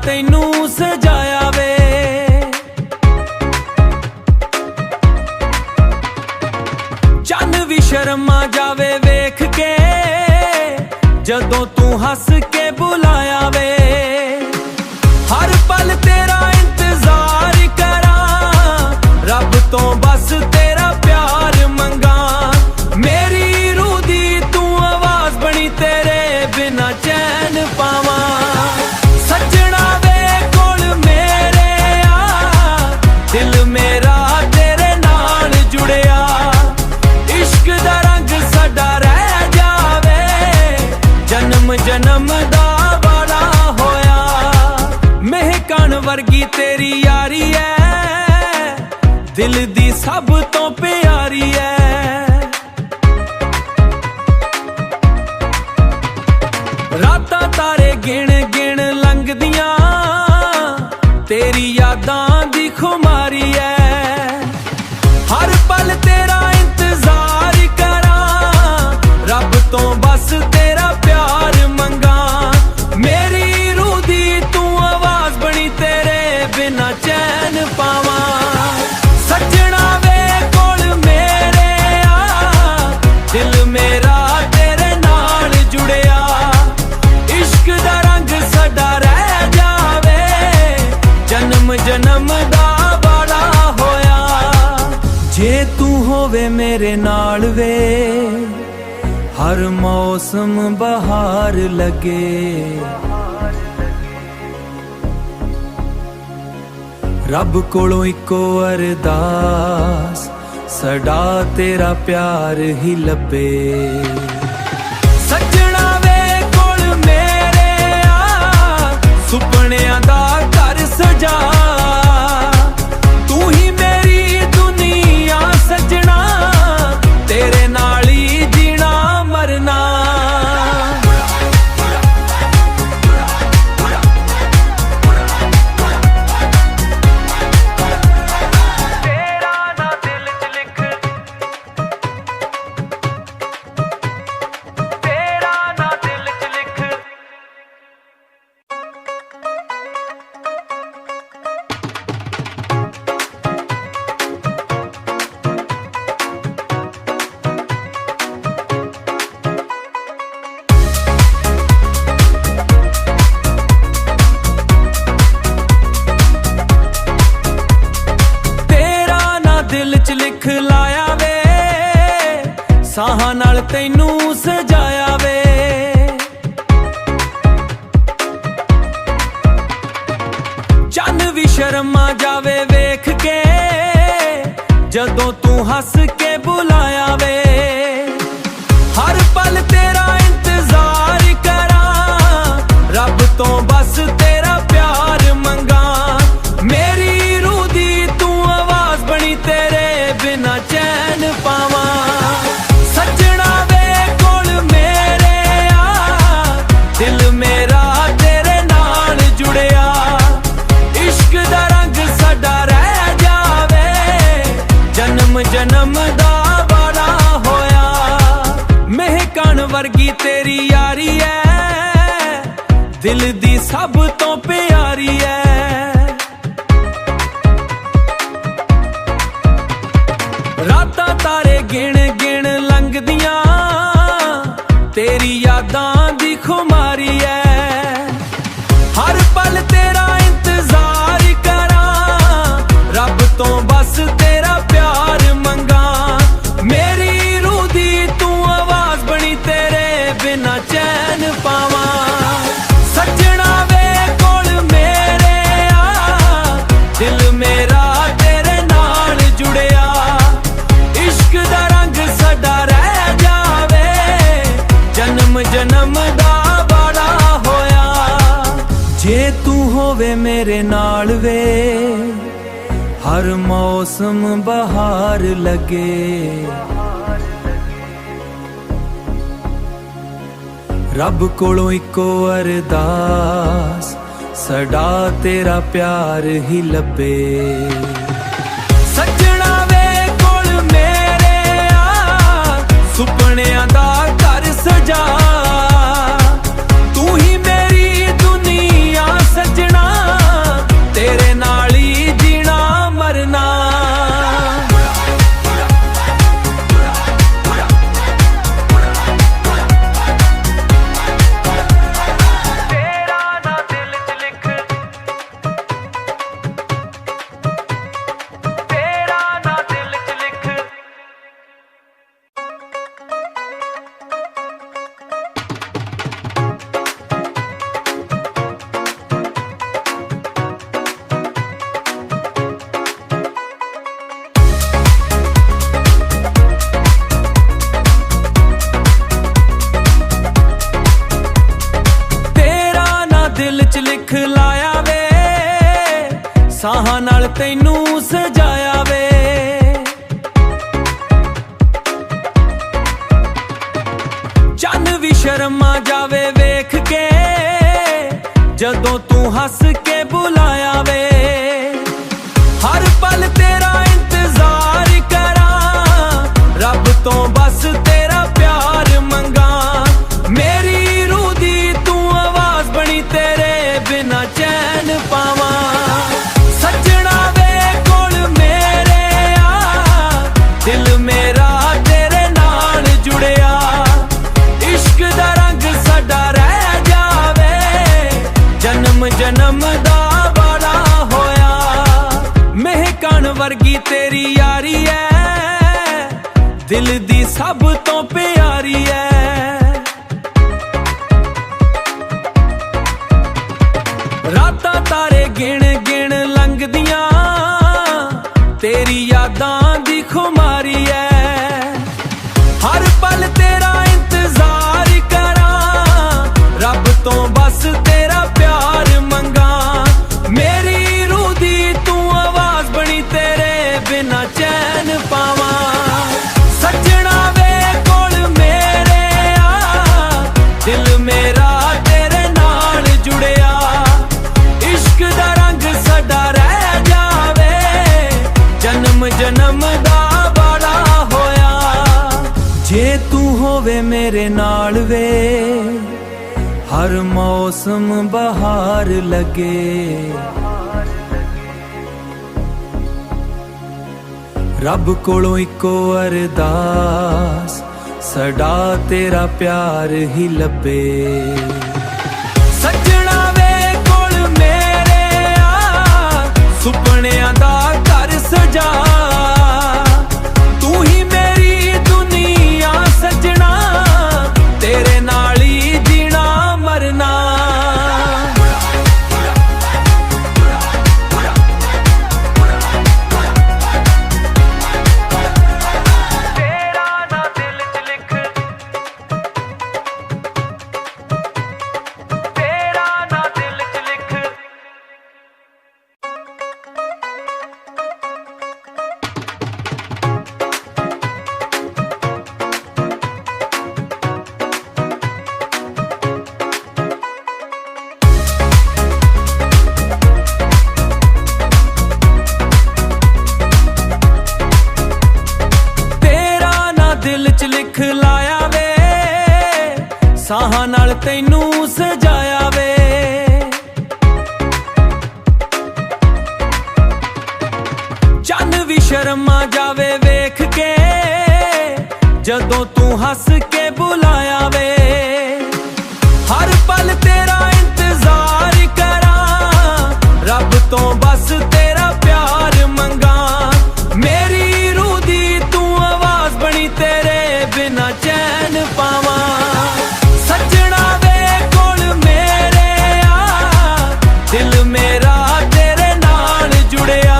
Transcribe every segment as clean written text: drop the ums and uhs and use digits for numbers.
तैनू सजाया वे। चन्न भी शर्मा जावे वेख के जदों तू हस के बुलाया वे। हर पल तेरा इंतजार करा, रब तो बस तेरा प्यार मंगा। मेरी रूह दी तू आवाज बनी, तेरे बिना चैन पावा। सजना वे कोल मेरे आ, दिल मेरा तेरे नाल जुड़िया। इश्क दा रंग साडा रह जावे, जन्म जन्म दा वाला होया। महकान वर्गी तेरी यारी है, दिल दी सब तो प्यारी है। रातां तारे गिण गिण लंघदियां, तेरी यादां दी खुमारी है। हर पल तेरा इंतजार करा, रब तो बस तेरा प्यार मंगा। मेरी रूह दी तू आवाज बनी, तेरे बिना चैन पावा। सजना वे कोल मेरे आ, दिल मेरा तेरे नाल जुड़िया। इश्क दा रंग साडा रह जावे, जन्म जन्म दा वाला होया। जे तू होवे मेरे नाल वे, हर मौसम बहार लगे। रब कोलों इको अरदास, सदा तेरा प्यार ही लबे। सजना वे कोल मेरे आ, सुपनियां दा घर सजा। तू ही मेरी दुनिया सजना, तेरे नाल ही जीना मरना। दिल च लिख लाया वे, साहां नाल तैनू सजाया वे। चन्न भी शर्मा जावे वेख के जदों तू हस के बुलाया वे। हर पल तेरा इंतजार करा, रब तो बस तेरा प्यार मंगा। मेरी रूह दी तू आवाज बनी, तेरे बिना चैन पावा। सजना वे कोल मेरे आ, दिल मेरा तेरे नाल जुड़िया। इश्क दा रंग साडा रह जावे, जन्म जन्म दा वाला होया। महकान वर्गी तेरी यारी है, दिल दी सब तो प्यारी है। रातां तारे गिण गिण लंघदियां, तेरी यादां दी खुमारी है। हर पल तेरा इंतजार करा, रब तो बस तेरा प्यार मंगा। मेरी रूह दी तू आवाज बनी, तेरे बिना चैन पावा। सजना वे कोल मेरे आ, दिल मेरा तेरे नाल जुड़िया। इश्क दा रंग साडा रह जावे, जन्म जन्म दा वाला होया। जे तू होवे मेरे नाल वे, हर मौसम बहार लगे। रब कोलों इको अरदास, सदा तेरा प्यार ही लबे। सजना वे कोल मेरे आ, सुपनियां दा घर सजा। तू ही मेरी दुनिया सजना, ਤੈਨੂੰ ਸਜਾਇਆ ਵੇ। ਚੰਨ ਵੀ ਸ਼ਰਮਾ ਜਾਵੇ ਵੇਖ ਕੇ ਜਦੋਂ ਤੂੰ ਹੱਸ ਕੇ ਬੁਲਾਇਆ ਵੇ। ਹਰ ਪਲ ਤੇਰਾ ਇੰਤਜ਼ਾਰ ਕਰਾਂ, ਰੱਬ ਤੋਂ ਬਸ ਤੇਰਾ ਪਿਆਰ ਮੰਗਾਂ। ਮੇਰੀ ਰੂਹ ਦੀ ਤੂੰ ਆਵਾਜ਼ ਬਣੀ, ਤੇਰੇ ਬਿਨਾ ਚੈਨ ਪਾਵਾਂ। ਸੱਜਣਾ ਵੇ ਕੋਲ ਮੇਰੇ ਆ, ਦਿਲ ਮੇਰਾ ਤੇਰੇ ਨਾਲ ਜੁੜਿਆ। ਇਸ਼ਕ ਦਾ ਰੰਗ ਸਾਡਾ ਰਹਿ ਜਾਵੇ, ਜਨਮ ਜਨਮ ਦਾ ਵਾਦਾ ਹੋਇਆ। ਮਹਿਕਣ ਵਰਗੀ ਤੇਰੀ ਯਾਰੀ ਐ, ਦਿਲ ਦੀ ਸਭ ਤੋਂ ਪਿਆਰੀ ਐ। ਰਾਤਾਂ ਤਾਰੇ ਗਿਣ ਗਿਣ ਲੰਘਦੀਆਂ, ਤੇਰੀ ਯਾਦਾਂ ਦੀ ਖੁਮਾਰੀ ਐ। ਹਰ ਪਲ ਤੇਰਾ ਇੰਤਜ਼ਾਰ ਕਰਾਂ, ਰੱਬ ਤੋਂ ਬਸ ਤੇਰਾ ਪਿਆਰ ਮੰਗਾਂ। ਮੇਰੀ ਰੂਹ ਦੀ ਤੂੰ ਆਵਾਜ਼ ਬਣੀ, ਤੇਰੇ ਬਿਨਾ ਚੈਨ ਪਾਵਾਂ। ਸੱਜਣਾ ਵੇ ਕੋਲ ਮੇਰੇ ਆ, ਦਿਲ ਮੇਰਾ ਤੇਰੇ ਨਾਲ ਜੁੜਿਆ। ਇਸ਼ਕ ਦਾ ਰੰਗ ਸਾਡਾ ਰਹਿ ਜਾਵੇ, ਜਨਮ ਜਨਮ ਦਾ ਵਾਦਾ ਹੋਇਆ। ਜੇ ਤੂੰ ਹੋਵੇ ਮੇਰੇ ਨਾਲ ਵੇ, ਹਰ ਮੌਸਮ ਬਹਾਰ ਲੱਗੇ। ਰੱਬ ਕੋਲੋਂ ਇੱਕੋ ਅਰਦਾਸ, ਸਦਾ ਤੇਰਾ ਪਿਆਰ ਹੀ ਲੱਭੇ। ਸੱਜਣਾ ਵੇ ਕੋਲ ਮੇਰੇ ਆ, ਸੁਪਨਿਆਂ ਦਾ ਘਰ ਸਜਾ। ਤੂੰ ਹੀ ਮੇਰੀ ਦੁਨੀਆ ਸੱਜਣਾ, ਤੇਰੇ ਨਾਲ ਹੀ ਜੀਣਾ ਮਰਨਾ। ਦਿਲ ਚ ਲਿਖ ਲਾਇਆ ਵੇ, ਸਾਹਾਂ ਨਾਲ ਤੈਨੂੰ ਸਜਾਇਆ ਵੇ। ਚੰਨ ਵੀ ਸ਼ਰਮਾ ਜਾਵੇ ਵੇਖ ਕੇ ਜਦੋਂ ਤੂੰ ਹੱਸ ਕੇ ਬੁਲਾਇਆ ਵੇ। ਹਰ ਪਲ ਤੇਰਾ ਇੰਤਜ਼ਾਰ ਕਰਾਂ, ਰੱਬ ਤੋਂ ਬਸ ਤੇਰਾ ਪਿਆਰ ਮੰਗਾਂ। ਮੇਰੀ ਰੂਹ ਦੀ ਤੂੰ ਆਵਾਜ਼ ਬਣੀ, ਤੇਰੇ ਬਿਨਾ ਚੈਨ ਪਾਵਾਂ। ਸੱਜਣਾ ਵੇ ਕੋਲ ਮੇਰੇ ਆ, ਦਿਲ ਮੇਰਾ ਤੇਰੇ ਨਾਲ ਜੁੜਿਆ।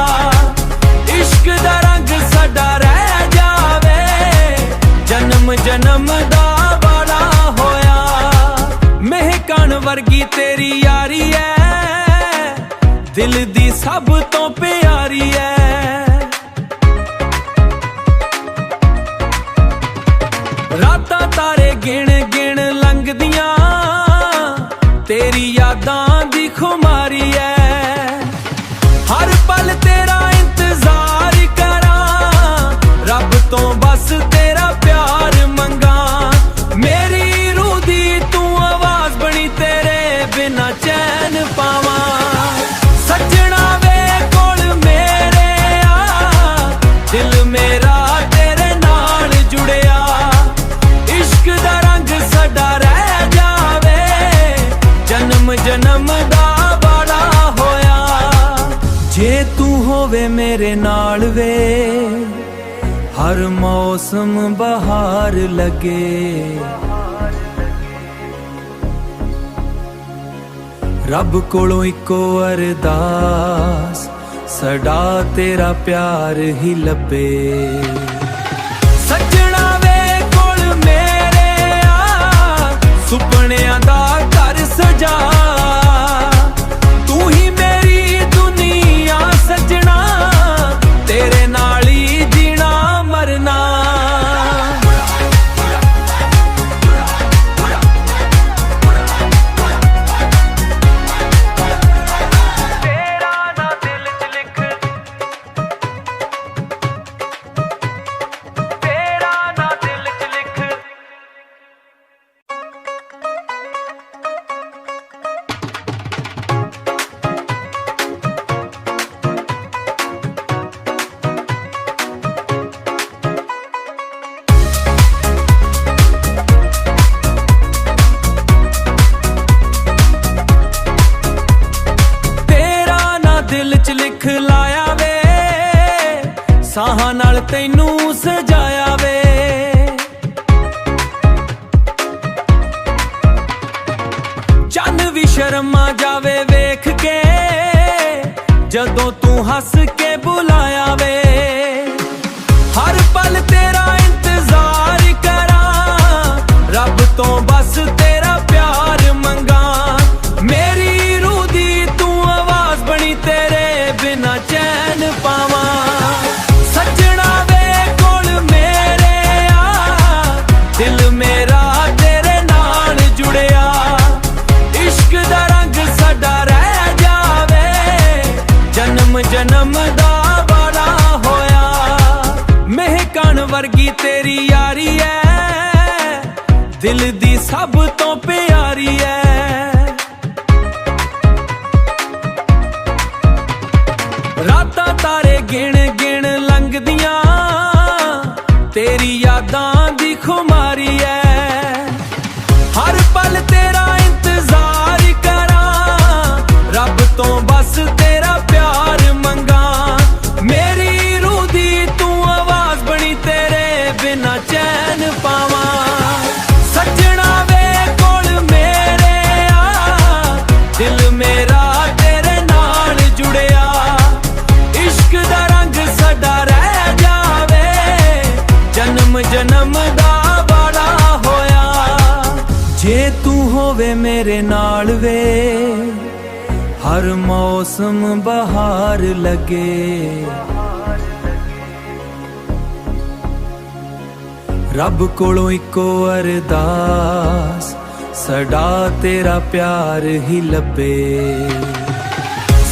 ਇਸ਼ਕ ਦਾ ਰੰਗ ਸਾਡਾ ਰਹਿ ਜਾਵੇ, ਜਨਮ ਜਨਮ ਦਾ ਵਾਦਾ ਹੋਇਆ। ਮਹਿਕਣ ਵਰਗੀ ਤੇਰੀ ਯਾਰੀ ਐ, ਦਿਲ ਦੀ ਸਭ ਤੋਂ ਪਿਆਰੀ ਐ। ਰਾਤਾਂ ਤਾਰੇ ਗਿਣ ਗਿਣ ਲੰਘਦੀਆਂ, ਤੇਰੀ ਯਾਦਾਂ ਦੀ ਖੁਮਾਰੀ ਐ। ਹਰ ਪਲ ਤੇਰਾ ਇੰਤਜ਼ਾਰ ਕਰਾਂ, ਰੱਬ ਤੋਂ ਬਸ ਤੇਰਾ ਪਿਆਰ ਮੰਗਾਂ। ਮੇਰੀ ਰੂਹ ਦੀ ਤੂੰ ਆਵਾਜ਼ ਬਣੀ, ਤੇਰੇ ਬਿਨਾ ਚੈਨ ਪਾਵਾਂ। ਸੱਜਣਾ ਵੇ ਕੋਲ ਮੇਰੇ ਆ, ਦਿਲ ਮੇਰਾ ਤੇਰੇ ਨਾਲ ਜੁੜਿਆ। ਇਸ਼ਕ ਦਾ ਰੰਗ ਸਾਡਾ ਰਹਿ ਜਾਵੇ, ਜਨਮ ਜਨਮ ਦਾ ਵਾਦਾ ਹੋਇਆ। ਜੇ ਤੂੰ ਹੋਵੇ ਮੇਰੇ ਨਾਲ ਵੇ, ਹਰ ਮੌਸਮ ਬਹਾਰ ਲੱਗੇ। ਰੱਬ ਕੋਲੋਂ ਇੱਕੋ ਅਰਦਾਸ, ਸਦਾ ਤੇਰਾ ਪਿਆਰ ਹੀ ਲੱਭੇ। ਸੱਜਣਾ ਵੇ ਕੋਲ ਮੇਰੇ ਆ, ਸੁਪਨਿਆਂ ਦਾ ਘਰ ਸਜਾ। ਤੂੰ ਹੀ ਮੇਰੀ ਦੁਨੀਆ ਸੱਜਣਾ, ਤੈਨੂੰ ਸਜਾਇਆ ਵੇ। ਚੰਨ ਵੀ ਸ਼ਰਮਾ ਜਾਵੇ ਵੇਖ ਕੇ ਜਦੋਂ ਤੂੰ ਹੱਸ ਕੇ ਬੁਲਾਇਆ ਵੇ। ਹਰ ਪਲ ਤੇਰਾ ਇੰਤਜ਼ਾਰ ਕਰਾਂ, ਰੱਬ ਤੋਂ ਬਸ ਤੇਰਾ ਪਿਆਰ ਮੰਗਾਂ। ਮੇਰੀ ਰੂਹ ਦੀ ਤੂੰ ਆਵਾਜ਼ ਬਣੀ, ਤੇਰੇ ਬਿਨਾ ਚੈਨ ਪਾਵਾਂ। ਸੱਜਣਾ ਵੇ ਕੋਲ ਮੇਰੇ ਆ, ਦਿਲ ਮੇਰਾ ਤੇਰੇ ਨਾਲ ਜੁੜਿਆ। ਇਸ਼ਕ ਦਾ ਰੰਗ ਸਾਡਾ ਰਹਿ ਜਾਵੇ, ਜਨਮ ਜਨਮ ਦਾ ਵਾਦਾ ਹੋਇਆ। ਮਹਿਕਣ ਵਰਗੀ ਤੇਰੀ ਯਾਰੀ ਐ, ਦਿਲ ਦੀ ਸਭ ਤੋਂ ਪਿਆਰੀ ਐ। ਰਾਤਾਂ ਤਾਰੇ ਗਿਣ ਗਿਣ ਲੰਘਦੀਆਂ, ਤੇਰੀ ਯਾਦਾਂ ਦੀ ਖੁਮਾਰੀ ਐ। ਹਰ ਪਲ ਤੇਰਾ ਇੰਤਜ਼ਾਰ ਕਰਾਂ, ਰੱਬ ਤੋਂ ਬਸ ਤੇਰਾ ਪਿਆਰ ਮੰਗਾਂ। ਮੇਰੀ ਰੂਹ ਦੀ ਤੂੰ ਆਵਾਜ਼ ਬਣੀ, ਤੇਰੇ ਬਿਨਾ ਚੈਨ ਪਾਵਾਂ। ਸੱਜਣਾ ਵੇ ਕੋਲ ਮੇਰੇ ਆ, ਦਿਲ ਮੇਰਾ ਤੇਰੇ ਨਾਲ ਜੁੜਿਆ। ਇਸ਼ਕ ਦਾ ਰੰਗ ਸਾਡਾ ਰਹਿ ਜਾਵੇ, ਜਨਮ ਜਨਮ ਦਾ ਵਾਦਾ ਹੋਇਆ। ਜੇ ਤੂੰ ਹੋਵੇ ਮੇਰੇ ਨਾਲ ਵੇ, ਹਰ ਮੌਸਮ ਬਹਾਰ ਲੱਗੇ। ਰੱਬ ਕੋਲੋਂ ਇੱਕੋ ਅਰਦਾਸ, ਸਦਾ ਤੇਰਾ ਪਿਆਰ ਹੀ ਲੱਭੇ।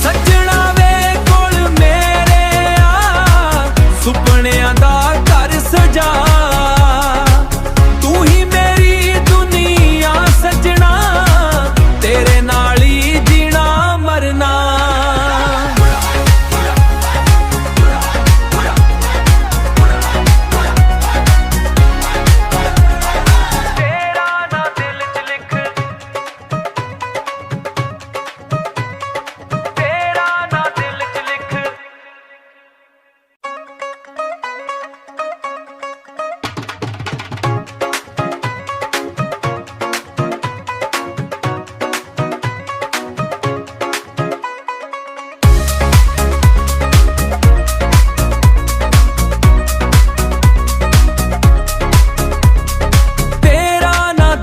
ਸੱਜਣਾ ਵੇ ਕੋਲ ਮੇਰੇ ਆ, ਸੁਪਨਿਆਂ ਦਾ ਘਰ ਸਜਾ। ਤੂੰ ਹੀ ਮੇਰੀ ਦੁਨੀਆ ਸੱਜਣਾ, ਤੇਰੇ ਨਾਲ ਹੀ ਜੀਣਾ ਮਰਨਾ।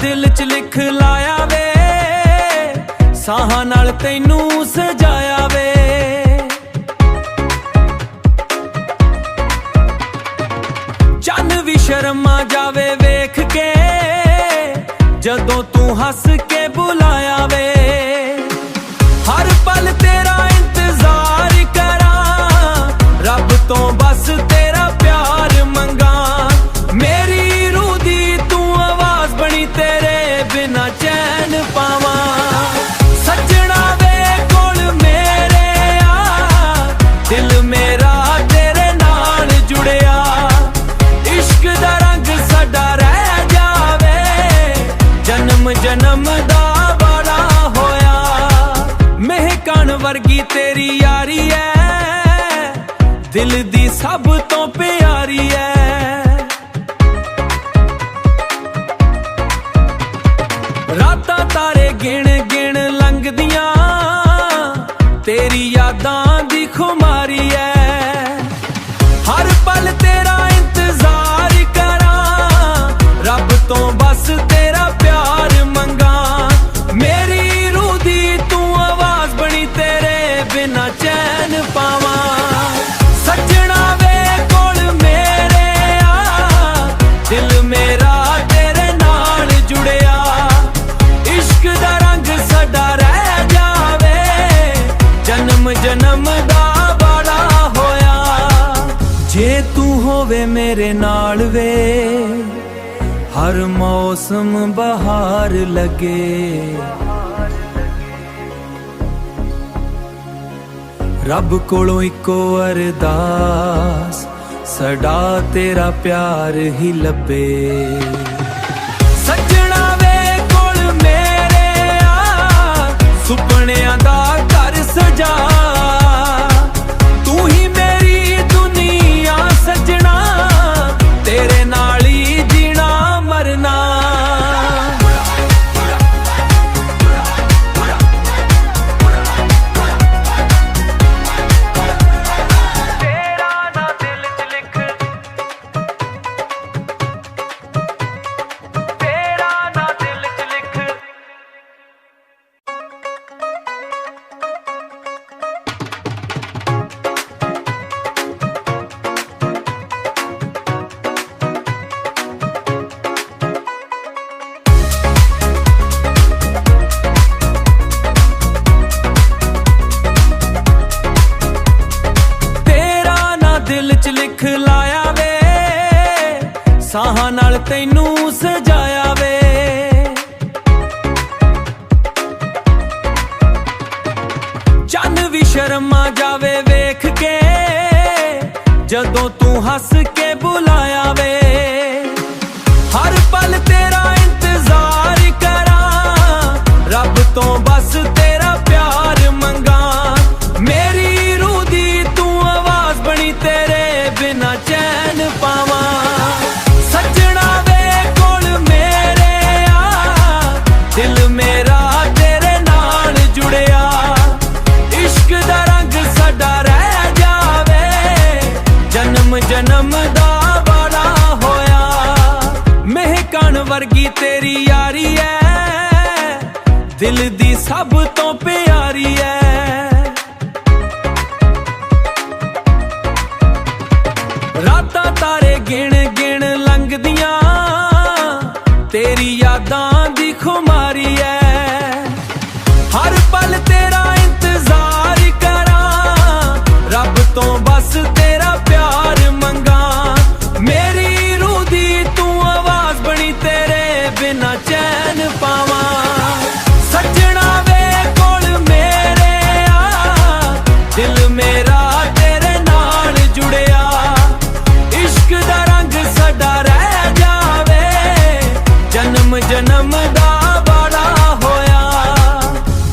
ਦਿਲ ਚ ਲਿਖ ਲਾਇਆ ਵੇ, ਸਾਹਾਂ ਨਾਲ ਤੈਨੂੰ ਸਜਾਇਆ ਵੇ। ਚੰਨ ਵੀ ਸ਼ਰਮਾ ਜਾਵੇ ਵੇਖ ਕੇ ਜਦੋਂ ਤੂੰ ਹੱਸ ਕੇ ਬੁਲਾਇਆ ਵੇ। ਹਰ ਪਲ ਤੇਰਾ ਇੰਤਜ਼ਾਰ ਕਰਾਂ, ਰੱਬ ਤੋਂ ਬਸ ਤੇਰਾ ਪਿਆਰ ਮੰਗਾਂ। ਮੇਰੀ ਰੂਹ ਦੀ ਤੂੰ ਆਵਾਜ਼ ਬਣੀ, ਤੇਰੇ ਬਿਨਾ ਚੈਨ ਪਾਵਾਂ। ਸੱਜਣਾ ਵੇ ਕੋਲ ਮੇਰੇ ਆ, ਦਿਲ ਮੇਰਾ ਤੇਰੇ ਨਾਲ ਜੁੜਿਆ। ਇਸ਼ਕ ਦਾ ਰੰਗ ਸਾਡਾ ਰਹਿ ਜਾਵੇ, ਜਨਮ ਜਨਮ ਦਾ ਵਾਦਾ ਹੋਇਆ। ਮਹਿਕਣ ਵਰਗੀ ਤੇਰੀ ਯਾਰੀ ਐ, ਦਿਲ ਦੀ ਸਭ ਤੋਂ ਪਿਆਰੀ ਐ। ਰਾਤਾਂ ਤਾਰੇ ਗਿਣ ਗਿਣ ਲੰਘਦੀਆਂ, ਤੇਰੀ ਯਾਦਾਂ ਦੀ ਖੁਮਾਰੀ ਐ। ਹਰ ਪਲ ਤੇਰਾ ਇੰਤਜ਼ਾਰ ਕਰਾਂ, ਰੱਬ ਤੋਂ ਬਸ ਤੇਰਾ ਪਿਆਰ ਮੰਗਾਂ। ਮੇਰੀ ਰੂਹ ਦੀ ਤੂੰ ਆਵਾਜ਼ ਬਣੀ, ਤੇਰੇ ਬਿਨਾ ਚੈਨ ਪਾਵਾਂ। ਸੱਜਣਾ ਵੇ ਕੋਲ ਮੇਰੇ ਆ, ਦਿਲ ਮੇਰਾ ਤੇਰੇ ਨਾਲ ਜੁੜਿਆ। ਇਸ਼ਕ ਦਾ ਰੰਗ ਸਾਡਾ ਰਹਿ ਜਾਵੇ, ਜਨਮ ਜਨਮ ਦਾ ਵਾਦਾ ਹੋਇਆ। ਜੇ ਤੂੰ ਹੋਵੇ ਮੇਰੇ ਨਾਲ ਵੇ, ਹਰ ਮੌਸਮ ਬਹਾਰ ਲੱਗੇ। ਰੱਬ ਕੋਲੋਂ ਇੱਕੋ ਅਰਦਾਸ, ਸਦਾ ਤੇਰਾ ਪਿਆਰ ਹੀ ਲੱਭੇ। ਸੱਜਣਾ ਵੇ ਕੋਲ ਮੇਰੇ ਆ, ਸੁਪਨਿਆਂ ਦਾ ਘਰ ਸਜਾ। ਤੂੰ ਹੀ ਮੇਰੀ ਦੁਨੀਆ ਸੱਜਣਾ, ਨਾਲ ਤੈਨੂੰ ਸਜਾਇਆ ਵੇ। ਚੰਨ ਵੀ ਸ਼ਰਮਾ ਜਾਵੇ ਵੇਖ ਕੇ ਜਦੋਂ ਤੂੰ ਹੱਸ ਕੇ ਬੁਲਾਇਆ ਵੇ। ਹਰ ਪਲ ਤੇਰਾ ਇੰਤਜ਼ਾਰ ਕਰਾਂ, ਰੱਬ ਤੋਂ ਬਸ ਤੇਰਾ ਪਿਆਰ ਮੰਗਾਂ। ਮੇਰੀ ਰੂਹ ਦੀ ਤੂੰ ਆਵਾਜ਼ ਬਣੀ, ਤੇਰੇ ਬਿਨਾ ਚੈਨ ਪਾਵਾਂ। ਸੱਜਣਾ ਵੇ ਕੋਲ ਮੇਰੇ ਆ, ਦਿਲ ਮੇਰਾ ਤੇਰੇ ਨਾਲ ਜੁੜਿਆ। ਇਸ਼ਕ ਦਾ ਰੰਗ ਸਾਡਾ ਰਹਿ ਜਾਵੇ, ਜਨਮ ਜਨਮ ਦਾ ਵਾਦਾ ਹੋਇਆ। ਮਹਿਕਣ ਵਰਗੀ ਤੇਰੀ ਯਾਰੀ ਐ, ਦਿਲ ਦੀ ਸਭ ਤੋਂ ਪਿਆਰੀ ਐ। ਰਾਤਾਂ ਤਾਰੇ ਗਿਣ ਗਿਣ ਲੰਘਦੀਆਂ, ਤੇਰੀ ਯਾਦਾਂ ਦੀ ਖੁਮਾਰੀ ਐ। ਹਰ ਪਲ ਤੇਰਾ ਇੰਤਜ਼ਾਰ ਕਰਾਂ, ਰੱਬ ਤੋਂ ਬਸ ਤੇਰਾ ਪਿਆਰ ਮੰਗਾਂ। ਮੇਰੀ ਰੂਹ ਦੀ ਤੂੰ ਆਵਾਜ਼ ਬਣੀ, ਤੇਰੇ ਬਿਨਾ ਚੈਨ ਪਾਵਾਂ। ਸੱਜਣਾ ਵੇ ਕੋਲ ਮੇਰੇ ਆ, ਦਿਲ ਮੇਰਾ ਤੇਰੇ ਨਾਲ ਜੁੜਿਆ। ਇਸ਼ਕ ਦਾ ਰੰਗ ਸਾਡਾ ਰਹਿ ਜਾਵੇ, ਜਨਮ ਜਨਮ ਦਾ ਵਾਦਾ ਹੋਇਆ।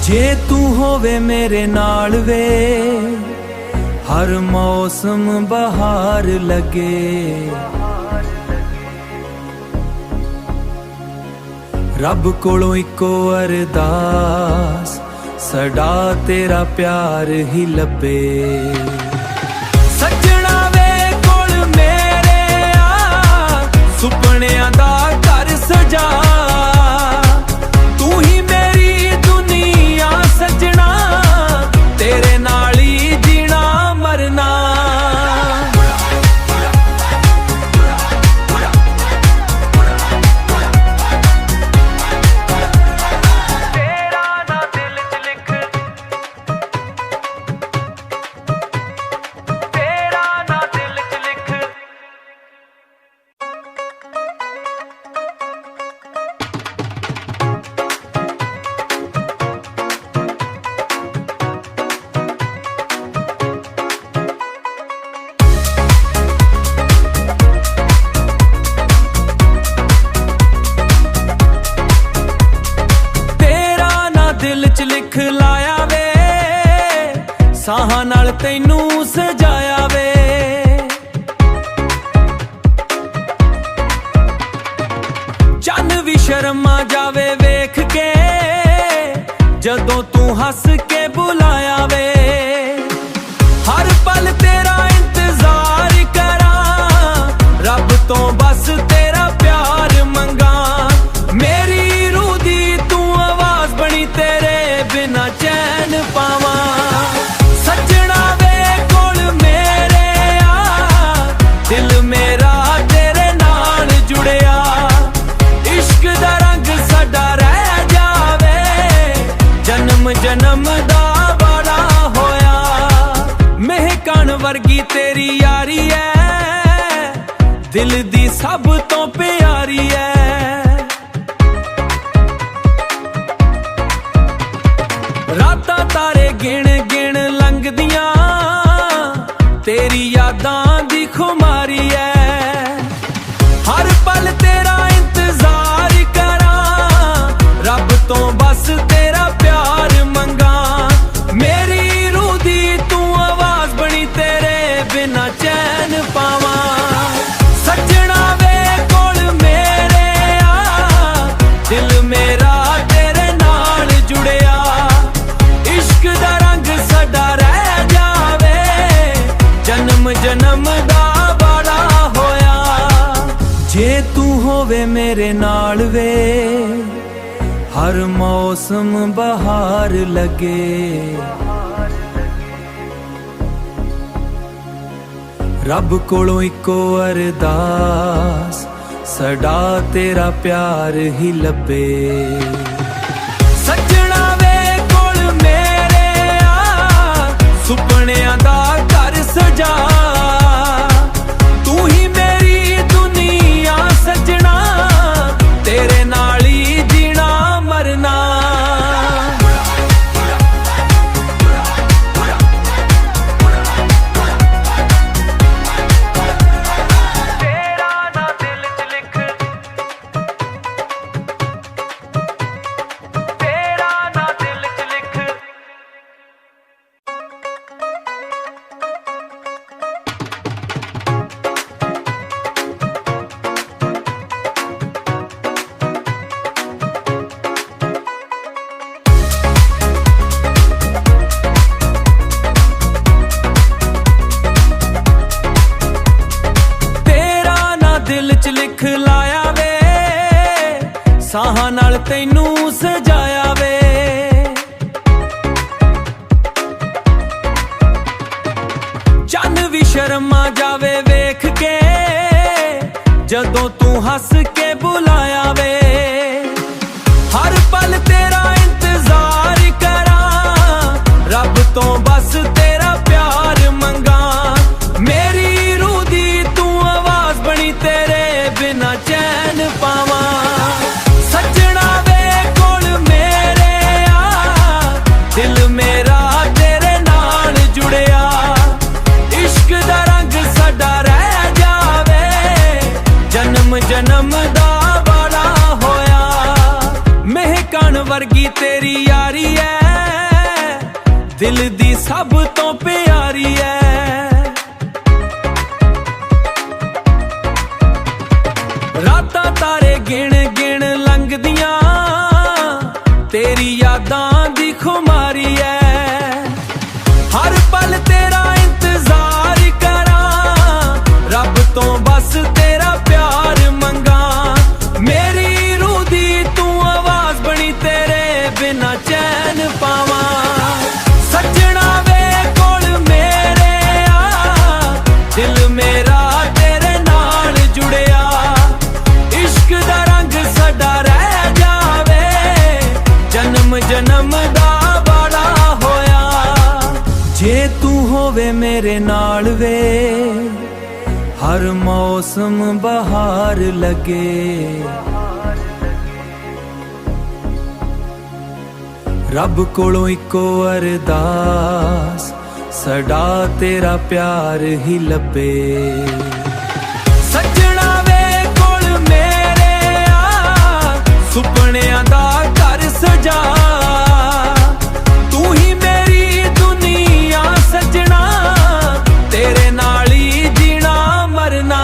ਜੇ ਤੂੰ ਹੋਵੇ ਮੇਰੇ ਨਾਲ ਵੇ, ਹਰ ਮੌਸਮ ਬਹਾਰ ਲੱਗੇ। ਰੱਬ ਕੋਲੋਂ ਇੱਕੋ ਅਰਦਾਸ, ਸਦਾ ਤੇਰਾ ਪਿਆਰ ਹੀ ਲੱਭੇ। ਸੱਜਣਾ ਵੇ ਕੋਲ ਮੇਰੇ ਆ, ਸੁਪਨਿਆਂ ਦਾ ਘਰ ਸਜਾ। ਤੂੰ ਹੀ ਮੇਰੀ ਦੁਨੀਆ ਸੱਜਣਾ, ਤੇਰੇ ਨਾਲ ਹੀ ਜੀਣਾ ਮਰਨਾ। ਦਿਲ ਚ ਲਿਖ ਲਾਇਆ ਵੇ, ਸਾਹਾਂ ਨਾਲ ਤੈਨੂੰ ਸਜਾਇਆ ਵੇ। ਚੰਨ ਵੀ ਸ਼ਰਮਾ ਜਾਵੇ ਵੇਖ ਕੇ ਜਦੋਂ ਤੂੰ ਹੱਸ ਕੇ ਬੁਲਾਇਆ ਵੇ। ਹਰ ਪਲ ਤੇਰਾ ਇੰਤਜ਼ਾਰ ਕਰਾਂ, ਰੱਬ ਤੋਂ ਬਸ ਤੇਰਾ ਪਿਆਰ ਮੰਗਾਂ। ਮੇਰੀ ਰੂਹ ਦੀ ਤੂੰ ਆਵਾਜ਼ ਬਣੀ, ਤੇਰੇ ਬਿਨਾ ਚੈਨ ਪਾਵਾਂ। ਸੱਜਣਾ ਵੇ ਕੋਲ ਮੇਰੇ ਆ, ਦਿਲ ਮੇਰਾ ਤੇਰੇ ਨਾਲ ਜੁੜਿਆ। ਇਸ਼ਕ ਦਾ ਰੰਗ ਸਾਡਾ ਰਹਿ ਜਾਵੇ, ਜਨਮ ਜਨਮ ਦਾ ਵਾਦਾ ਹੋਇਆ। ਮਹਿਕਣ ਵਰਗੀ ਤੇਰੀ ਯਾਰੀ ਐ, ਦਿਲ ਦੀ ਸਭ ਤੋਂ ਪਿਆਰੀ ਐ। ਰਾਤਾਂ ਤਾਰੇ ਗਿਣ ਗਿਣ ਲੰਘਦੀਆਂ, ਤੇਰੀ ਯਾਦਾਂ ਦੀ ਖੁਮਾਰੀ ਐ। ਹਰ ਪਲ ਤੇਰਾ ਇੰਤਜ਼ਾਰ ਕਰਾਂ, ਰੱਬ ਤੋਂ ਬਸ ਤੇਰਾ ਪਿਆਰ ਮੰਗਾਂ। ਮੇਰੀ ਰੂਹ ਦੀ ਤੂੰ ਆਵਾਜ਼ ਬਣੀ, ਤੇਰੇ ਬਿਨਾ ਚੈਨ ਪਾਵਾਂ। ਸੱਜਣਾ ਵੇ ਕੋਲ ਮੇਰੇ ਆ, ਦਿਲ ਮੇਰਾ ਤੇਰੇ ਨਾਲ ਜੁੜਿਆ। ਇਸ਼ਕ ਦਾ ਰੰਗ ਸਾਡਾ ਰਹਿ ਜਾਵੇ, ਜਨਮ ਜਨਮ ਦਾ ਵਾਦਾ ਹੋਇਆ। ਜੇ ਤੂੰ ਹੋਵੇ ਮੇਰੇ ਨਾਲ ਵੇ, ਹਰ ਮੌਸਮ ਬਹਾਰ ਲੱਗੇ। ਰੱਬ ਕੋਲੋਂ ਇੱਕੋ ਅਰਦਾਸ, ਸਦਾ ਤੇਰਾ ਪਿਆਰ ਹੀ ਲੱਭੇ। ਸੱਜਣਾ ਵੇ ਕੋਲ ਮੇਰੇ ਆ, ਸੁਪਨਿਆਂ ਦਾ ਘਰ ਸਜਾ। ਤੂੰ ਹੀ ਮੇਰੀ ਦੁਨੀਆ ਸੱਜਣਾ, ਸਾਹਾਂ ਨਾਲ ਤੈਨੂੰ ਸਜਾਇਆ ਵੇ। ਚੰਨ ਵੀ ਸ਼ਰਮਾ ਜਾਵੇ ਵੇਖ ਕੇ ਜਦੋਂ ਤੂੰ ਹੱਸ ਕੇ ਬੁਲਾਇਆ ਵੇ। ਹਰ ਪਲ ਤੇਰਾ ਇੰਤਜ਼ਾਰ ਕਰਾਂ, ਰੱਬ ਤੋਂ ਬਸ ਤੇਰਾ ਪਿਆਰ ਮੰਗਾਂ। ਮੇਰੀ ਰੂਹ ਦੀ ਤੂੰ ਆਵਾਜ਼ ਬਣੀ, ਤੇਰੇ ਬਿਨਾ ਚੈਨ ਪਾਵਾਂ। ਸੱਜਣਾ ਵੇ ਕੋਲ ਮੇਰੇ ਆ, ਦਿਲ ਮੇਰਾ ਤੇਰੇ ਨਾਲ ਜੁੜਿਆ। ਇਸ਼ਕ ਦਾ ਰੰਗ ਸਾਡਾ ਰਹਿ ਜਾਵੇ, ਜਨਮ ਜਨਮ ਦਾ ਵਾਲਾ ਹੋਇਆ। ਮਹਿਕਣ ਵਰਗੀ ਤੇਰੀ ਯਾਰੀ ਐ, ਦਿਲ ਦੀ ਸਭ ਤੋਂ ਪਿਆਰੀ ਐ। ਰਾਤਾਂ ਤਾਰੇ ਗਿਣ ਗਿਣ ਲੰਘਦੀਆਂ, ਤੇਰੀ ਯਾਦਾਂ ਦੀ ਖੁਮਾਰੀ ਐ। ਹਰ ਪਲ ਤੇਰਾ ਇੰਤਜ਼ਾਰ ਕਰਾਂ, ਰੱਬ ਤੋਂ ਬਸ ਤੇਰਾ ਪਿਆਰ ਮੰਗਾਂ। ਮੇਰੀ ਰੂਹ ਦੀ ਤੂੰ ਆਵਾਜ਼ ਬਣੀ, ਤੇਰੇ ਬਿਨਾ ਚੈਨ ਪਾਵਾਂ। ਸੱਜਣਾ ਵੇ ਕੋਲ ਮੇਰੇ ਆ, ਦਿਲ ਮੇਰਾ ਤੇਰੇ ਨਾਲ ਜੁੜਿਆ। ਇਸ਼ਕ ਦਾ ਰੰਗ ਸਾਡਾ ਰਹਿ ਜਾਵੇ, ਜਨਮ ਜਨਮ ਦਾ ਵਾਲਾ ਹੋਇਆ। ਜੇ ਤੂੰ ਹੋਵੇ ਮੇਰੇ ਨਾਲ ਵੇ, ਹਰ ਮੌਸਮ ਬਹਾਰ ਲੱਗੇ। ਰੱਬ ਕੋਲੋਂ ਇੱਕੋ ਅਰਦਾਸ, ਸਦਾ ਤੇਰਾ ਪਿਆਰ ਹੀ ਲੱਭੇ। ਸੱਜਣਾ ਵੇ ਕੋਲ ਮੇਰੇ ਆ, ਸੁਪਨਿਆਂ ਦਾ ਘਰ ਸਜਾ। ਤੂੰ ਹੀ ਮੇਰੀ ਦੁਨੀਆ ਸੱਜਣਾ, ਤੇਰੇ ਨਾਲ ਹੀ ਜੀਣਾ ਮਰਨਾ।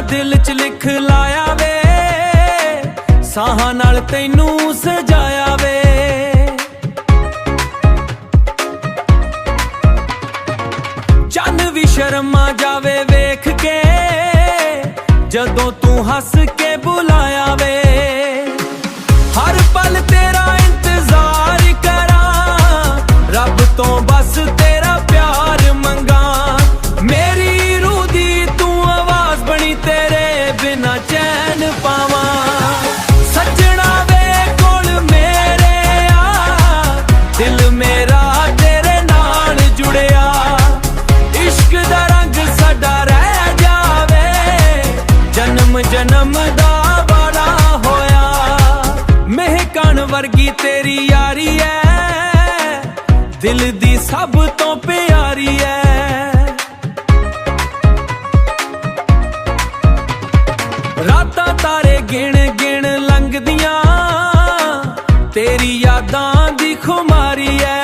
ਦਿਲ ਚ ਲਿਖ ਲਾਇਆ ਵੇ, ਸਾਹਾਂ ਨਾਲ ਤੈਨੂੰ ਸਜਾਇਆ ਵੇ। ਚੰਨ ਵੀ ਸ਼ਰਮਾ ਜਾਵੇ ਵੇਖ ਕੇ ਜਦੋਂ ਤੂੰ ਹੱਸ ਕੇ ਬੁਲਾਇਆ ਵੇ। ਹਰ ਪਲ ਤੇਰਾ ਇੰਤਜ਼ਾਰ ਕਰਾਂ, ਰੱਬ ਤੋਂ ਬਸ ਤੇਰਾ ਪਿਆਰ ਮੰਗਾਂ। ਮੇਰੀ ਰੂਹ ਦੀ ਤੂੰ ਆਵਾਜ਼ ਬਣੀ, ਤੇਰੇ ਬਿਨਾ ਚੈਨ ਪਾਵਾਂ। ਸੱਜਣਾ ਵੇ ਕੋਲ ਮੇਰੇ ਆ, ਦਿਲ ਮੇਰਾ ਤੇਰੇ ਨਾਲ ਜੁੜਿਆ। ਇਸ਼ਕ ਦਾ ਰੰਗ ਸਾਡਾ ਰਹਿ ਜਾਵੇ, ਜਨਮ ਜਨਮ ਦਾ ਵਾਲਾ ਹੋਇਆ। ਮਹਿਕਣ ਵਰਗੀ ਤੇਰੀ ਯਾਰੀ ਐ, ਦਿਲ ਦੀ ਸਭ ਤੋਂ ਪਿਆਰੀ ਐ। ਰਾਤਾਂ ਤਾਰੇ ਗਿਣ ਗਿਣ ਲੰਘਦੀਆਂ, ਤੇਰੀ ਯਾਦਾਂ ਦੀ ਖੁਮਾਰੀ ਐ।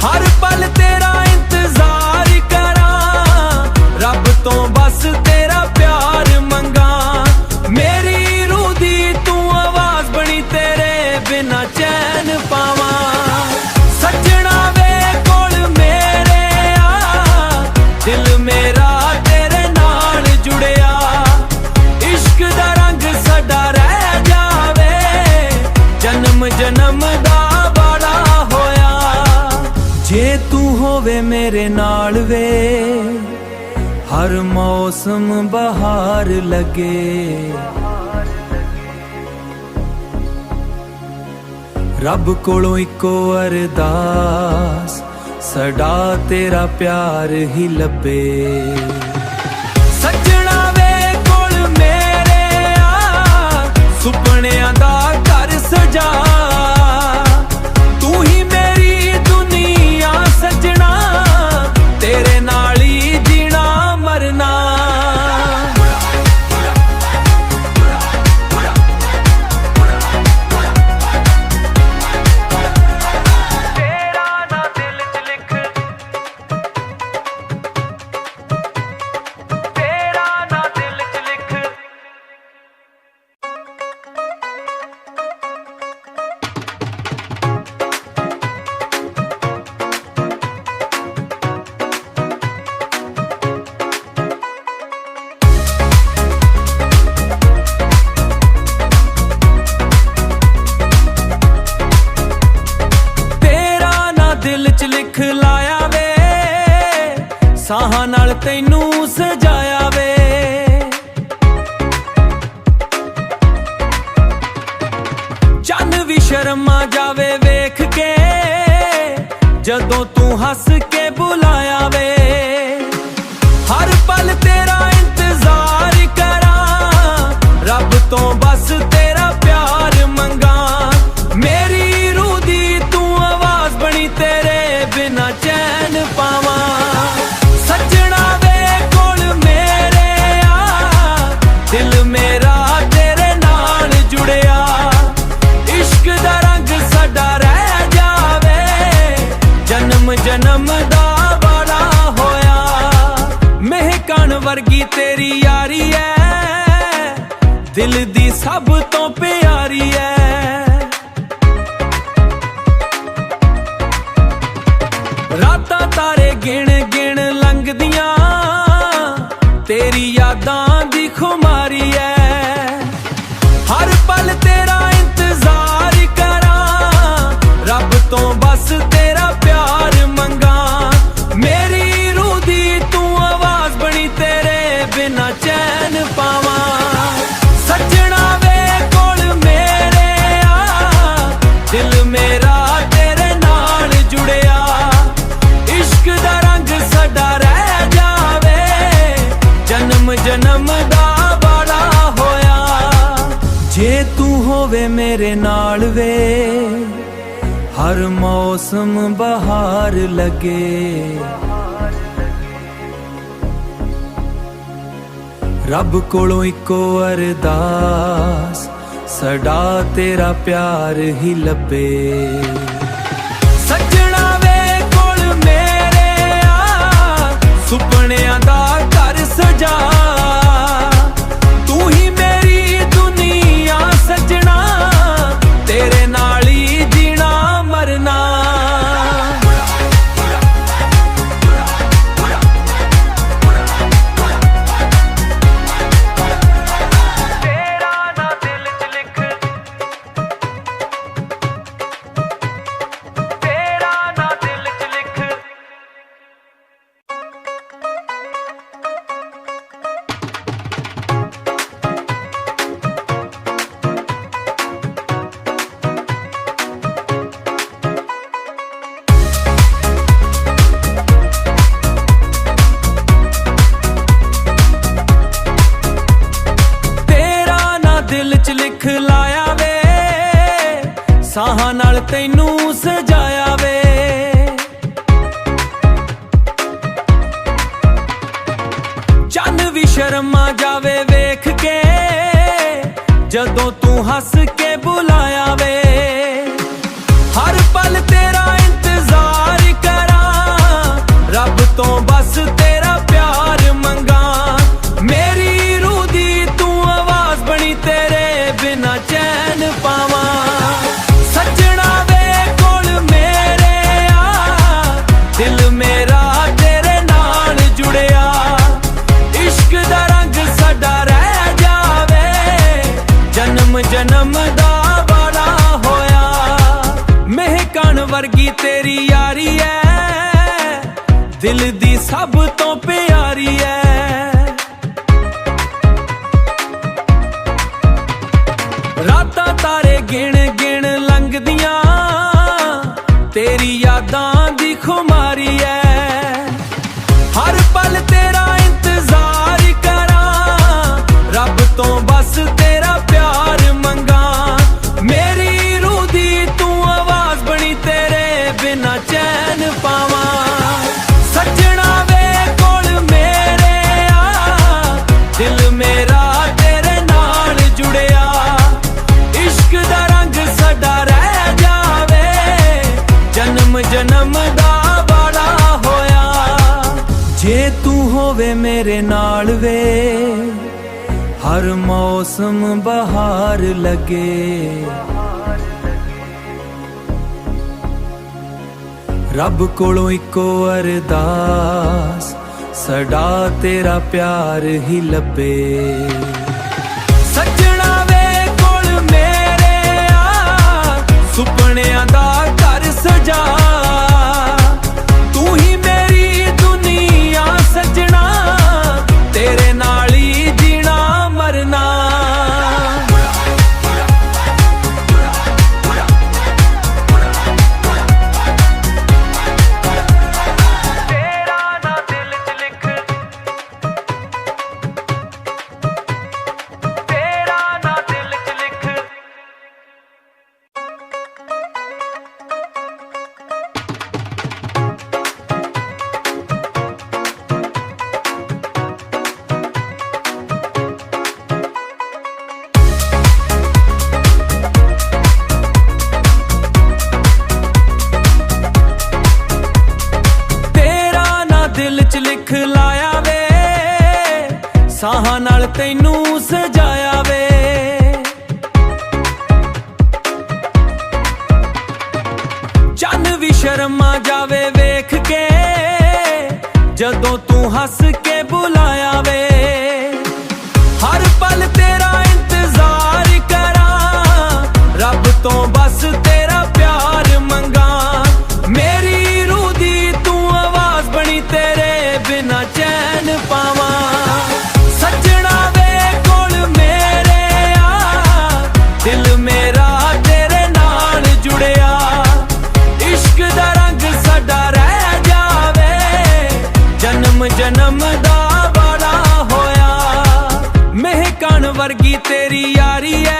ਹਰ ਪਲ ਤੇਰਾ ਇੰਤਜ਼ਾਰ ਕਰਾਂ, ਰੱਬ ਤੋਂ ਬਸ ਤੇਰਾ ਪਿਆਰ ਮੰਗਾਂ। ਮੇਰੀ ਰੂਹ ਦੀ ਤੂੰ ਆਵਾਜ਼ ਬਣੀ, ਤੇਰੇ ਬਿਨਾ ਚੈਨ ਪਾਵਾਂ। ਸੱਜਣਾ ਵੇ ਕੋਲ ਮੇਰੇ ਆ, ਦਿਲ ਮੇਰਾ ਤੇਰੇ ਨਾਲ ਜੁੜਿਆ। ਇਸ਼ਕ ਦਾ ਰੰਗ ਸਾਡਾ ਰਹਿ ਜਾਵੇ, ਜਨਮ ਜਨਮ ਦਾ ਵਾਲਾ ਹੋਇਆ। ਜੇ ਤੂੰ ਹੋਵੇ ਮੇਰੇ ਨਾਲ ਵੇ, ਹਰ ਮੌਸਮ ਬਹਾਰ ਲੱਗੇ। ਰੱਬ ਕੋਲੋਂ ਇੱਕੋ ਅਰਦਾਸ, ਸਦਾ ਤੇਰਾ ਪਿਆਰ ਹੀ ਲੱਭੇ। ਸੱਜਣਾ ਵੇ ਕੋਲ ਮੇਰੇ ਆ, ਸੁਪਨਿਆਂ ਦਾ ਘਰ ਸਜਾ। ਤੂੰ ਹੀ ਮੇਰੀ ਦੁਨੀਆ ਸਾਹਾਂ ਨਾਲ ਤੈਨੂੰ ਸਜਾਇਆ ਵੇ। ਚੰਨ ਵੀ ਸ਼ਰਮਾ ਜਾਵੇ ਵੇਖ ਕੇ ਜਦੋਂ ਤੂੰ ਹੱਸ ਕੇ ਬੁਲਾਇਆ ਵੇ। ਹਰ ਪਲ ਤੇਰਾ ਇੰਤਜ਼ਾਰ ਕਰਾਂ, ਰੱਬ ਤੋਂ ਬਸ ਤੇਰਾ ਪਿਆਰ ਮੰਗਾਂ। ਮੇਰੀ ਰੂਹ ਦੀ ਤੂੰ ਆਵਾਜ਼ ਬਣੀ, ਤੇਰੇ ਬਿਨਾ ਚੈਨ ਪਾਵਾਂ। ਸੱਜਣਾ ਵੇ ਕੋਲ ਮੇਰੇ ਆ, ਦਿਲ ਮੇਰਾ ਤੇਰੇ ਨਾਲ ਜੁੜਿਆ। ਇਸ਼ਕ ਦਾ ਰੰਗ ਸਾਡਾ ਰਹਿ ਜਾਵੇ, ਜਨਮ ਜਨਮ ਦਾ ਵਾਦਾ ਹੋਇਆ। ਮਹਿਕਣ ਵਰਗੀ ਤੇਰੀ ਯਾਰੀ ਐ, ਦਿਲ ਦੀ ਸਭ ਤੋਂ ਪਿਆਰੀ ਐ। ਰਾਤਾਂ ਤਾਰੇ ਗਿਣ ਗਿਣ ਲੰਘਦੀਆਂ, ਤੇਰੀ ਯਾਦਾਂ ਦੀ ਖੁਮਾਰੀ ਐ। ਹਰ ਪਲ ਤੇਰਾ ਇੰਤਜ਼ਾਰ ਕਰਾਂ, ਰੱਬ ਤੋਂ ਬਸ ਤੇਰਾ ਪਿਆਰ ਮੰਗਾਂ। ਮੇਰੀ ਰੂਹ ਦੀ ਤੂੰ ਆਵਾਜ਼ ਬਣੀ, ਤੇਰੇ ਬਿਨਾ ਚੈਨ ਪਾਵਾਂ। ਸੱਜਣਾ ਵੇ ਕੋਲ ਮੇਰੇ ਆ, ਦਿਲ ਮੇਰਾ ਤੇਰੇ ਨਾਲ ਜੁੜਿਆ। ਇਸ਼ਕ ਦਾ ਰੰਗ ਸਾਡਾ ਰਹਿ ਜਾਵੇ, ਜਨਮ ਜਨਮ ਦਾ ਵਾਦਾ ਹੋਇਆ। ਜੇ ਤੂੰ ਹੋਵੇ ਮੇਰੇ ਨਾਲ ਵੇ, ਹਰ ਮੌਸਮ ਬਹਾਰ ਲੱਗੇ। ਰੱਬ ਕੋਲੋਂ ਇੱਕੋ ਅਰਦਾਸ, ਸਦਾ ਤੇਰਾ ਪਿਆਰ ਹੀ ਲੱਭੇ। ਸੱਜਣਾ ਵੇ ਕੋਲ ਮੇਰੇ ਆ, ਸੁਪਨਿਆਂ ਦਾ ਘਰ ਸਜਾ। ਤੂੰ ਹੀ ਮੇਰੀ ਦੁਨੀਆ ਸੱਜਣਾ, ਤੇਰੇ ਨਾਲ ਹੀ ਜੀਣਾ ਮਰਨਾ। ਦਿਲ ਚ ਲਿਖ ਲਾਇਆ ਵੇ, ਸਾਹਾਂ ਨਾਲ ਤੈਨੂੰ ਸਜਾਇਆ ਵੇ। ਚੰਨ ਵੀ ਸ਼ਰਮਾ ਜਾਵੇ ਵੇਖ ਕੇ ਜਦੋਂ ਤੂੰ ਹੱਸ ਕੇ ਬੁਲਾਇਆ ਵੇ। ਹਰ ਪਲ ਤੇਰਾ ਇੰਤਜ਼ਾਰ ਕਰਾਂ, ਰੱਬ ਤੋਂ ਬਸ ਤੇਰਾ ਪਿਆਰ ਮੰਗਾਂ। ਮੇਰੀ ਰੂਹ ਦੀ ਤੂੰ ਆਵਾਜ਼ ਬਣੀ, ਤੇਰੇ ਬਿਨਾ ਚੈਨ ਪਾਵਾਂ। ਸੱਜਣਾ ਵੇ ਕੋਲ ਮੇਰੇ ਆ, ਦਿਲ ਮੇਰਾ ਤੇਰੇ ਨਾਲ ਜੁੜਿਆ। ਇਸ਼ਕ ਦਾ ਰੰਗ ਸਾਡਾ ਰਹਿ ਜਾਵੇ, ਜਨਮ ਜਨਮ ਦਾ ਵਾਦਾ ਹੋਇਆ। ਮਹਿਕਣ ਵਰਗੀ ਤੇਰੀ ਯਾਰੀ ਐ, ਦਿਲ ਦੀ ਸਭ ਤੋਂ ਪਿਆਰੀ ਐ। ਰਾਤਾਂ ਤਾਰੇ ਗਿਣ ਗਿਣ ਲੰਘਦੀਆਂ, ਤੇਰੀ ਯਾਦਾਂ ਦੀ ਖੁਮਾਰੀ ਐ। ਹਰ ਪਲ ਤੇਰਾ ਇੰਤਜ਼ਾਰ ਕਰਾਂ, ਰੱਬ ਤੋਂ ਬਸ ਤੇਰਾ ਪਿਆਰ ਮੰਗਾਂ। ਮੇਰੀ ਰੂਹ ਦੀ ਤੂੰ ਆਵਾਜ਼ ਬਣੀ, ਤੇਰੇ ਬਿਨਾ ਚੈਨ ਪਾਵਾਂ। ਸੱਜਣਾ ਵੇ ਕੋਲ ਮੇਰੇ ਆ, ਦਿਲ ਮੇਰਾ ਤੇਰੇ ਨਾਲ ਜੁੜਿਆ। ਇਸ਼ਕ ਦਾ ਰੰਗ ਸਾਡਾ ਰਹਿ ਜਾਵੇ, ਜਨਮ ਜਨਮ ਦਾ ਵਾਦਾ ਹੋਇਆ। ਜੇ ਤੂੰ ਹੋਵੇ ਮੇਰੇ ਨਾਲ ਵੇ, ਹਰ ਮੌਸਮ ਬਹਾਰ ਲੱਗੇ। ਰੱਬ ਕੋਲੋਂ ਇੱਕੋ ਅਰਦਾਸ, ਸਦਾ ਤੇਰਾ ਪਿਆਰ ਹੀ ਲੱਭੇ। ਸੱਜਣਾ ਵੇ ਕੋਲ ਮੇਰੇ ਆ, ਸੁਪਨਿਆਂ ਦਾ ਘਰ ਸਜਾ। ਤੂੰ ਹੀ ਮੇਰੀ ਦੁਨੀਆ ਸੱਜਣਾ, ਤੈਨੂੰ ਸਜਾਇਆ ਵੇ। ਚੰਨ ਵੀ ਸ਼ਰਮਾ ਜਾਵੇ ਵੇਖ ਕੇ ਜਦੋਂ ਤੂੰ ਹੱਸ ਕੇ ਬੁਲਾਇਆ ਵੇ। ਹਰ ਪਲ ਤੇਰਾ ਇੰਤਜ਼ਾਰ ਕਰਾਂ, ਰੱਬ ਤੋਂ ਬਸ ਤੇਰਾ ਪਿਆਰ ਮੰਗਾਂ। ਮੇਰੀ ਰੂਹ ਦੀ ਤੂੰ ਆਵਾਜ਼ ਬਣੀ, ਤੇਰੇ ਬਿਨਾ ਚੈਨ ਪਾਵਾਂ। ਸੱਜਣਾ ਵੇ ਕੋਲ ਮੇਰੇ ਆ, ਦਿਲ ਮੇਰਾ ਤੇਰੇ ਨਾਲ ਜੁੜਿਆ। ਇਸ਼ਕ ਦਾ ਰੰਗ ਸਾਡਾ ਰਹਿ ਜਾਵੇ, ਜਨਮ ਜਨਮ ਦਾ ਵਾਦਾ ਹੋਇਆ। ਮਹਿਕਣ ਵਰਗੀ ਤੇਰੀ ਯਾਰੀ ਐ,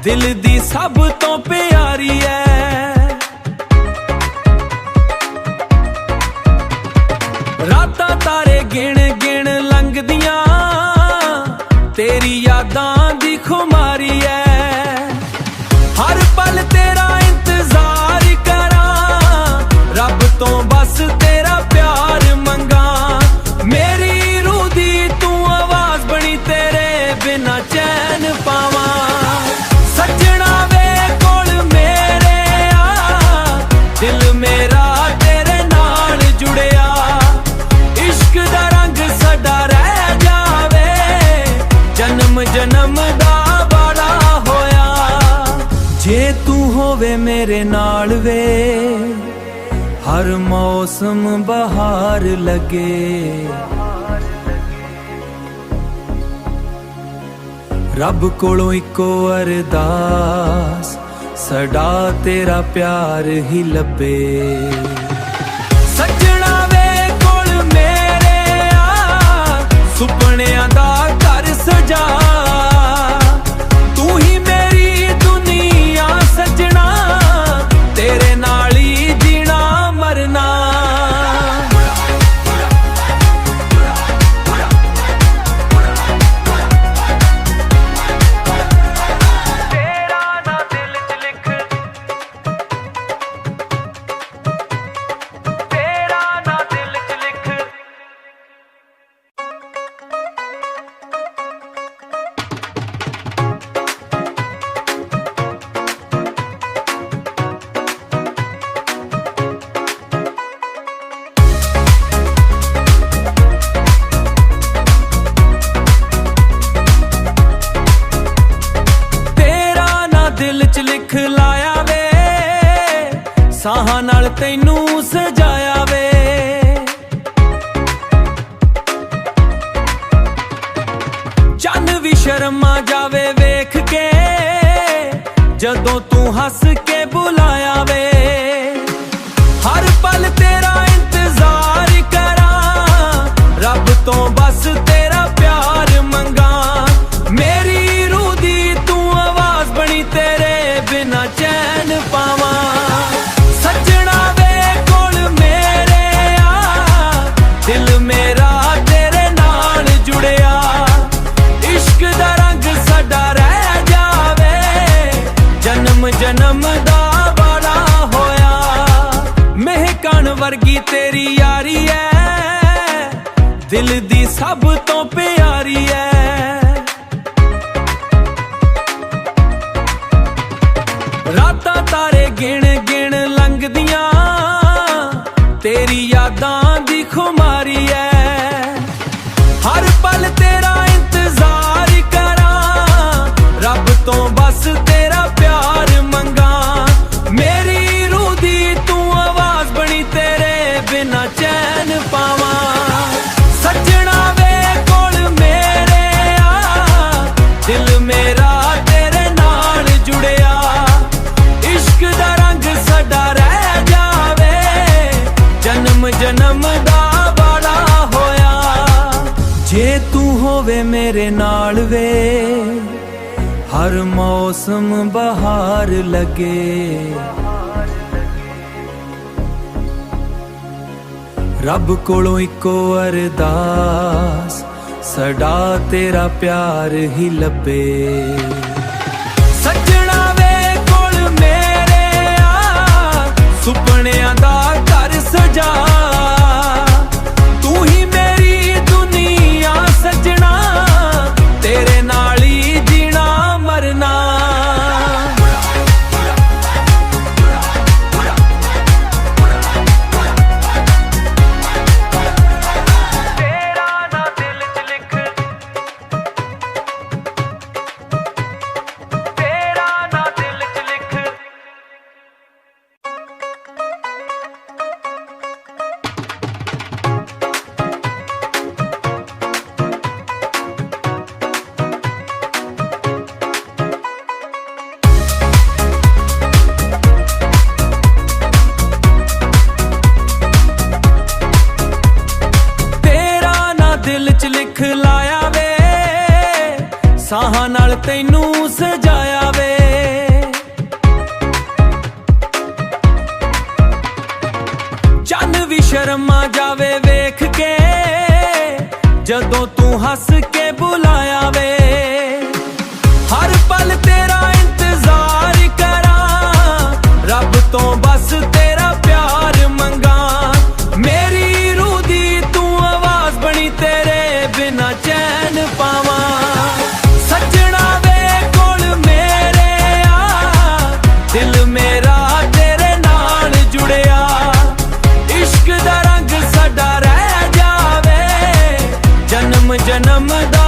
ਦਿਲ ਦੀ ਸਭ ਤੋਂ ਪਿਆਰੀ ਐ। ਰਾਤਾਂ ਤਾਰੇ ਗਿਣ ਗਿਣ ਲੰਘਦੀਆਂ, ਤੇਰੀ ਯਾਦਾਂ ਦੀ ਖੁਮਾਰੀ ਐ। ਹਰ ਪਲ ਤੇਰਾ ਇੰਤਜ਼ਾਰ ਕਰਾਂ, ਰੱਬ ਤੋਂ ਬਸ ਤੇਰਾ ਪਿਆਰ ਮੰਗਾਂ। ਮੇਰੀ ਰੂਹ ਦੀ ਤੂੰ ਆਵਾਜ਼ ਬਣੀ, ਤੇਰੇ ਬਿਨਾ ਚੈਨ ਪਾਵਾਂ। ਸੱਜਣਾ ਵੇ ਕੋਲ ਮੇਰੇ ਆ, ਦਿਲ ਮੇਰਾ ਤੇਰੇ ਨਾਲ ਜੁੜਿਆ। ਇਸ਼ਕ ਦਾ ਰੰਗ ਸਾਡਾ ਰਹਿ ਜਾਵੇ, ਜਨਮ ਜਨਮ ਦਾ ਵਾਦਾ ਹੋਇਆ। ਜੇ ਤੂੰ ਹੋਵੇ ਮੇਰੇ ਨਾਲ ਵੇ, ਹਰ ਮੌਸਮ ਬਹਾਰ ਲੱਗੇ। ਰੱਬ ਕੋਲੋਂ ਇੱਕੋ ਅਰਦਾਸ, ਸਦਾ ਤੇਰਾ ਪਿਆਰ ਹੀ ਲੱਭੇ। ਸੱਜਣਾ ਵੇ ਕੋਲ ਮੇਰੇ ਆ, ਸੁਪਨਿਆਂ ਦਾ ਘਰ ਸਜਾ। ਤੂੰ ਹੀ ਮੇਰੀ ਦੁਨੀਆ ਸੱਜਣਾ, ਤੇਰੇ ਨਾਲ ਹੀ ਜੀਣਾ ਮਰਨਾ। ਦਿਲ ਚ ਲਿਖ ਲਾਇਆ ਵੇ, ਸਾਹਾਂ ਨਾਲ ਤੈਨੂੰ ਸਜਾਇਆ ਵੇ। ਚੰਨ ਵੀ ਸ਼ਰਮਾ ਜਾਵੇ ਵੇਖ ਕੇ ਜਦੋਂ ਤੂੰ ਹੱਸ ਕੇ ਬੁਲਾਇਆ ਵੇ। ਹਰ ਪਲ ਤੇਰਾ ਇੰਤਜ਼ਾਰ ਕਰਾਂ, ਰੱਬ ਤੋਂ ਬਸ ਤੇਰਾ ਪਿਆਰ ਮੰਗਾਂ। ਮੇਰੀ ਰੂਹ ਦੀ ਤੂੰ ਆਵਾਜ਼ ਬਣੀ, ਤੇਰੇ ਬਿਨਾ ਚੈਨ ਪਾਵਾਂ। ਸੱਜਣਾ ਵੇ ਕੋਲ ਮੇਰੇ ਆ, ਦਿਲ ਮੇਰਾ ਤੇਰੇ ਨਾਲ ਜੁੜਿਆ। ਇਸ਼ਕ ਦਾ ਰੰਗ ਸਾਡਾ ਰਹਿ ਜਾਵੇ, ਜਨਮ ਜਨਮ ਦਾ ਵਾਦਾ ਹੋਇਆ। ਮਹਿਕਣ ਵਰਗੀ ਤੇਰੀ ਯਾਰੀ ਐ, ਦਿਲ ਦੀ ਸਭ ਤੋਂ ਪਿਆਰੀ ਐ। ਰਾਤਾਂ ਤਾਰੇ ਗਿਣ ਗਿਣ ਲੰਘਦੀਆਂ, ਤੇਰੀ ਯਾਦਾਂ ਦੀ ਖੁਮਾਰੀ ਐ। ਹਰ ਪਲ ਤੇਰਾ ਇੰਤਜ਼ਾਰ ਕਰਾਂ, ਰੱਬ ਤੋਂ ਬਸ ਤੇਰਾ ਪਿਆਰ ਮੰਗਾਂ। ਮੇਰੀ ਰੂਹ ਦੀ ਤੂੰ ਆਵਾਜ਼ ਬਣੀ, ਤੇਰੇ ਬਿਨਾ ਚੈਨ ਪਾਵਾਂ। ਸੱਜਣਾ ਵੇ ਕੋਲ ਮੇਰੇ ਆ, ਦਿਲ ਮੇਰਾ ਤੇਰੇ ਨਾਲ ਜੁੜਿਆ। ਇਸ਼ਕ ਦਾ ਰੰਗ ਸਾਡਾ ਰਹਿ ਜਾਵੇ, ਜਨਮ ਜਨਮ ਦਾ ਵਾਦਾ ਹੋਇਆ। ਜੇ ਤੂੰ ਹੋਵੇ ਮੇਰੇ ਨਾਲ ਵੇ, ਹਰ ਮੌਸਮ ਬਹਾਰ ਲੱਗੇ। ਰੱਬ ਕੋਲੋਂ ਇੱਕੋ ਅਰਦਾਸ, ਸਦਾ ਤੇਰਾ ਪਿਆਰ ਹੀ ਲੱਭੇ। ਸੱਜਣਾ ਵੇ ਕੋਲ ਮੇਰੇ ਆ, ਸੁਪਨਿਆਂ ਦਾ ਘਰ ਸਜਾ। ਤੂੰ ਹੀ ਮੇਰੀ ਦੁਨੀਆ ਸੱਜਣਾ, ਤੈਨੂੰ ਸਜਾਇਆ ਵੇ। ਚੰਨ ਵੀ ਸ਼ਰਮਾ ਜਾਵੇ ਵੇਖ ਕੇ ਜਦੋਂ ਤੂੰ ਹੱਸ ਕੇ ਬੁਲਾਇਆ ਵੇ। ਹਰ ਪਲ ਤੇਰਾ ਇੰਤਜ਼ਾਰ ਕਰਾਂ, ਰੱਬ ਤੋਂ ਬਸ ਤੇਰਾ ਪਿਆਰ ਮੰਗਾਂ। ਮੇਰੀ ਰੂਹ ਦੀ ਤੂੰ ਆਵਾਜ਼ ਬਣੀ, ਤੇਰੇ ਬਿਨਾ ਚੈਨ ਪਾਵਾਂ। ਸੱਜਣਾ ਵੇ ਕੋਲ ਮੇਰੇ ਆ, ਦਿਲ ਮੇਰਾ ਤੇਰੇ ਨਾਲ ਜੁੜਿਆ। ਇਸ਼ਕ ਦਾ ਰੰਗ ਸਾਡਾ ਰਹਿ ਜਾਵੇ, ਜਨਮ ਜਨਮ ਦਾ